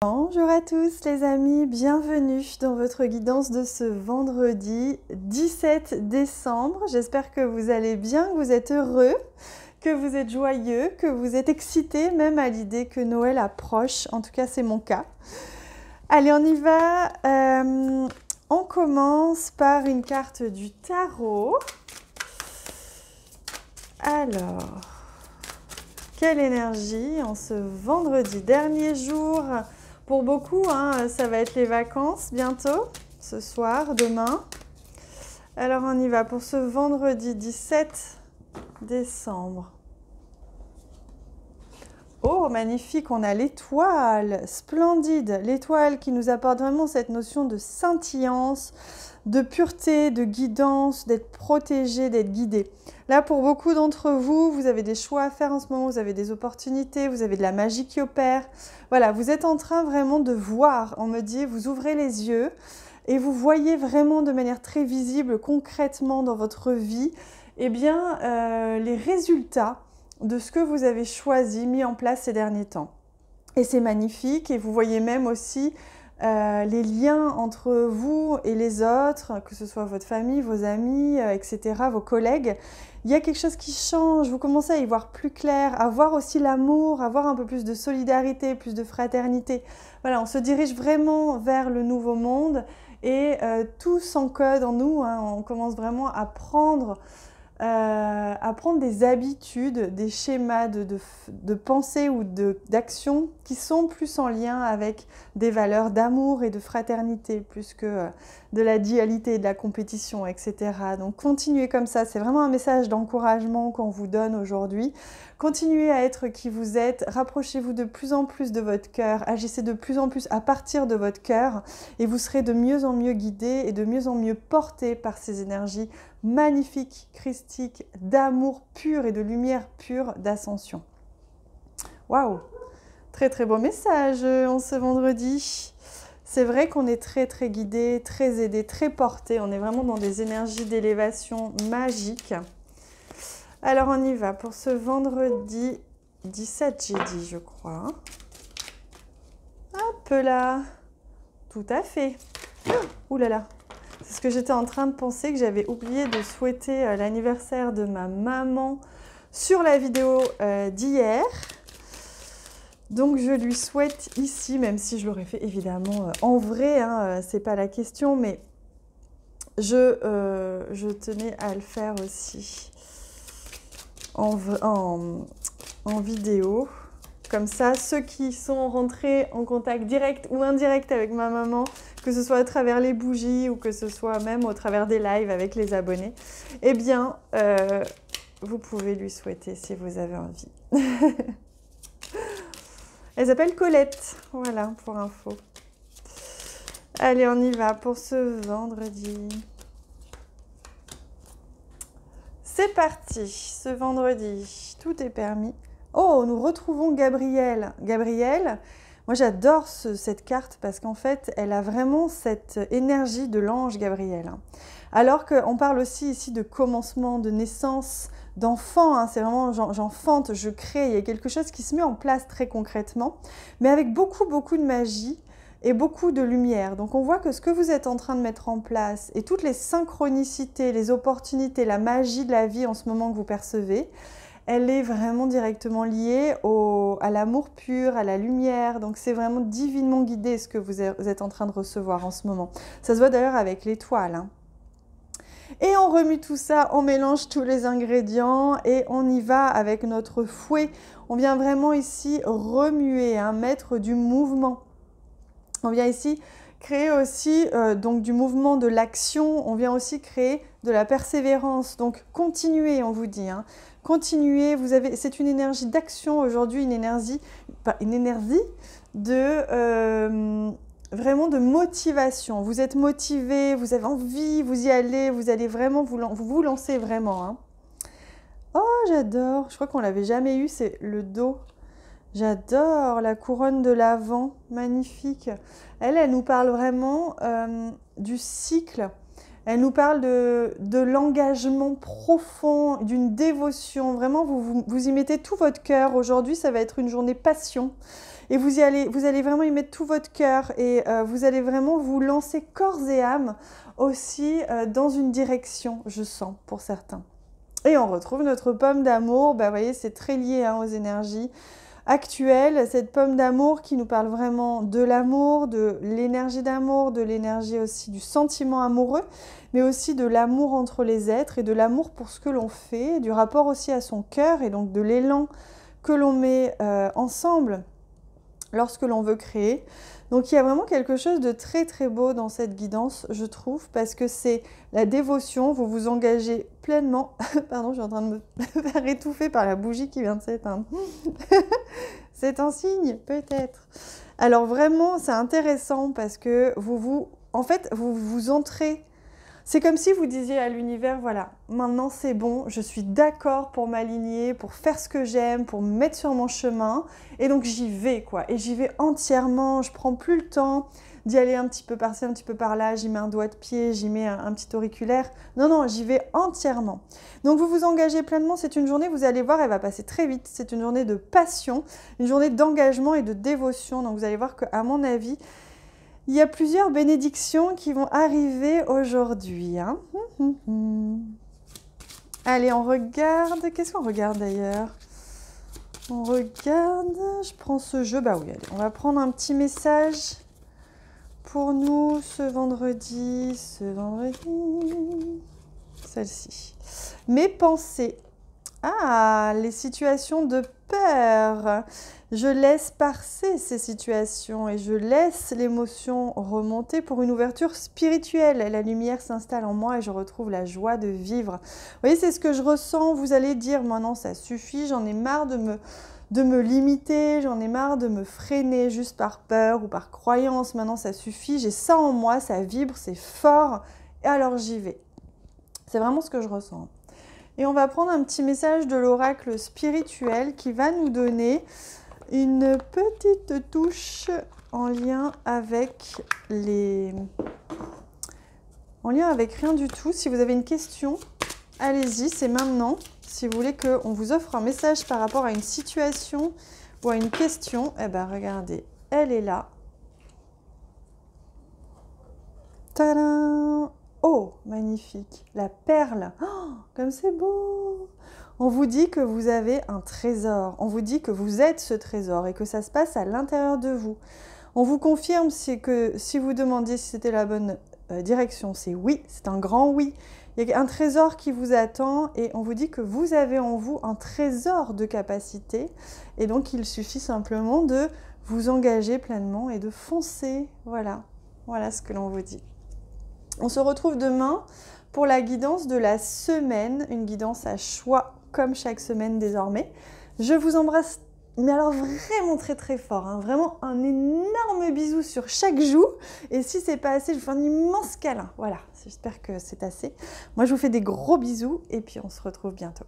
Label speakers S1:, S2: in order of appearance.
S1: Bonjour à tous les amis, bienvenue dans votre guidance de ce vendredi 17 décembre. J'espère que vous allez bien, que vous êtes heureux, que vous êtes joyeux, que vous êtes excités même à l'idée que Noël approche. En tout cas, c'est mon cas. Allez, on y va. On commence par une carte du tarot. Alors, quelle énergie en ce vendredi, dernier jour. Pour beaucoup, ça va être les vacances bientôt, ce soir, demain. Alors on y va pour ce vendredi 17 décembre. Oh, magnifique, on a l'étoile, splendide. L'étoile qui nous apporte vraiment cette notion de scintillance, de pureté, de guidance, d'être protégé, d'être guidé. Là, pour beaucoup d'entre vous, vous avez des choix à faire en ce moment, vous avez des opportunités, vous avez de la magie qui opère. Voilà, vous êtes en train vraiment de voir, on me dit, vous ouvrez les yeux et vous voyez vraiment de manière très visible, concrètement dans votre vie, eh bien, les résultats de ce que vous avez choisi, mis en place ces derniers temps. Et c'est magnifique, et vous voyez même aussi les liens entre vous et les autres, que ce soit votre famille, vos amis, etc., vos collègues. Il y a quelque chose qui change, vous commencez à y voir plus clair, à voir aussi l'amour, à voir un peu plus de solidarité, plus de fraternité. Voilà, on se dirige vraiment vers le nouveau monde et tout s'encode en nous, on commence vraiment à prendre des habitudes, des schémas de pensée ou d'action qui sont plus en lien avec des valeurs d'amour et de fraternité, plus que de la dualité, de la compétition, etc. Donc continuez comme ça, c'est vraiment un message d'encouragement qu'on vous donne aujourd'hui. Continuez à être qui vous êtes, rapprochez-vous de plus en plus de votre cœur, agissez de plus en plus à partir de votre cœur et vous serez de mieux en mieux guidé et de mieux en mieux porté par ces énergies magnifiques, christiques, d'amour pur et de lumière pure, d'ascension. Waouh! Très très beau message en ce vendredi. C'est vrai qu'on est très très guidé, très aidé, très porté. On est vraiment dans des énergies d'élévation magiques. Alors on y va pour ce vendredi 17, j'ai dit, je crois. Hop là! Tout à fait. Ouh là là! C'est ce que j'étais en train de penser, que j'avais oublié de souhaiter l'anniversaire de ma maman sur la vidéo d'hier. Donc je lui souhaite ici, même si je l'aurais fait évidemment en vrai, c'est pas la question, mais je tenais à le faire aussi en vidéo. Comme ça, ceux qui sont rentrés en contact direct ou indirect avec ma maman, que ce soit à travers les bougies ou que ce soit même au travers des lives avec les abonnés, eh bien, vous pouvez lui souhaiter si vous avez envie. Elle s'appelle Colette, voilà, pour info. Allez, on y va pour ce vendredi. C'est parti, ce vendredi, tout est permis. Oh, nous retrouvons Gabrielle. Gabrielle, moi j'adore cette carte parce qu'en fait, elle a vraiment cette énergie de l'ange Gabrielle. Alors qu'on parle aussi ici de commencement, de naissance, d'enfant, c'est vraiment j'enfante, je crée, il y a quelque chose qui se met en place très concrètement, mais avec beaucoup de magie et beaucoup de lumière. Donc on voit que ce que vous êtes en train de mettre en place et toutes les synchronicités, les opportunités, la magie de la vie en ce moment que vous percevez, elle est vraiment directement liée à l'amour pur, à la lumière. Donc c'est vraiment divinement guidé ce que vous êtes en train de recevoir en ce moment. Ça se voit d'ailleurs avec l'étoile. Et on remue tout ça, on mélange tous les ingrédients et on y va avec notre fouet. On vient vraiment ici remuer, mettre du mouvement. On vient ici créer aussi donc du mouvement, de l'action. On vient aussi créer de la persévérance. Donc continuez, on vous dit. Continuez, c'est une énergie d'action aujourd'hui, une énergie de vraiment de motivation. Vous êtes motivé, vous avez envie, vous y allez, vous allez vraiment vous lancez vraiment. Oh, j'adore, je crois qu'on l'avait jamais eu, c'est le dos. J'adore la couronne de l'Avent, magnifique. Elle nous parle vraiment du cycle. Elle nous parle de l'engagement profond, d'une dévotion. Vraiment, vous y mettez tout votre cœur. Aujourd'hui, ça va être une journée passion. Et vous allez vraiment y mettre tout votre cœur et vous allez vraiment vous lancer corps et âme aussi dans une direction, je sens, pour certains. Et on retrouve notre pomme d'amour, bah, vous voyez, c'est très lié hein, aux énergies actuelles, cette pomme d'amour qui nous parle vraiment de l'amour, de l'énergie aussi du sentiment amoureux, mais aussi de l'amour entre les êtres et de l'amour pour ce que l'on fait, du rapport aussi à son cœur et donc de l'élan que l'on met ensemble lorsque l'on veut créer. Donc il y a vraiment quelque chose de très très beau dans cette guidance, je trouve, parce que c'est la dévotion, vous vous engagez pleinement. Pardon, je suis en train de me faire étouffer par la bougie qui vient de s'éteindre. C'est un signe, peut-être. Alors vraiment, c'est intéressant parce que en fait, vous entrez. C'est comme si vous disiez à l'univers, voilà, maintenant c'est bon, je suis d'accord pour m'aligner, pour faire ce que j'aime, pour me mettre sur mon chemin. Et donc j'y vais, quoi. Et j'y vais entièrement, je prends plus le temps d'y aller un petit peu par-ci, un petit peu par-là, j'y mets un doigt de pied, j'y mets un petit auriculaire. Non, non, j'y vais entièrement. Donc vous vous engagez pleinement, c'est une journée, vous allez voir, elle va passer très vite. C'est une journée de passion, une journée d'engagement et de dévotion. Donc vous allez voir qu'à mon avis, il y a plusieurs bénédictions qui vont arriver aujourd'hui. Hein. Allez, on regarde. Qu'est-ce qu'on regarde d'ailleurs? On regarde. Je prends ce jeu. Bah oui, allez, on va prendre un petit message pour nous ce vendredi. Celle-ci. Mes pensées. Ah, les situations de peur. Je laisse passer ces situations et je laisse l'émotion remonter pour une ouverture spirituelle. La lumière s'installe en moi et je retrouve la joie de vivre. Vous voyez, c'est ce que je ressens. Vous allez dire, maintenant ça suffit, j'en ai marre de me limiter, j'en ai marre de me freiner juste par peur ou par croyance. Maintenant ça suffit, j'ai ça en moi, ça vibre, c'est fort. Et alors j'y vais. C'est vraiment ce que je ressens. Et on va prendre un petit message de l'oracle spirituel qui va nous donner une petite touche en lien avec rien du tout. Si vous avez une question, allez-y, c'est maintenant. Si vous voulez qu'on vous offre un message par rapport à une situation ou à une question, eh bien regardez, elle est là. Tadam! Oh, magnifique, la perle. Oh, comme c'est beau! On vous dit que vous avez un trésor, on vous dit que vous êtes ce trésor et que ça se passe à l'intérieur de vous. On vous confirme que si vous demandiez si c'était la bonne direction, c'est oui, c'est un grand oui. Il y a un trésor qui vous attend et on vous dit que vous avez en vous un trésor de capacité et donc il suffit simplement de vous engager pleinement et de foncer. Voilà, voilà ce que l'on vous dit. On se retrouve demain pour la guidance de la semaine, une guidance à choix comme chaque semaine désormais. Je vous embrasse, mais alors vraiment très très fort, hein, vraiment un énorme bisou sur chaque joue. Et si c'est pas assez, je vous fais un immense câlin. Voilà, j'espère que c'est assez. Moi je vous fais des gros bisous et puis on se retrouve bientôt.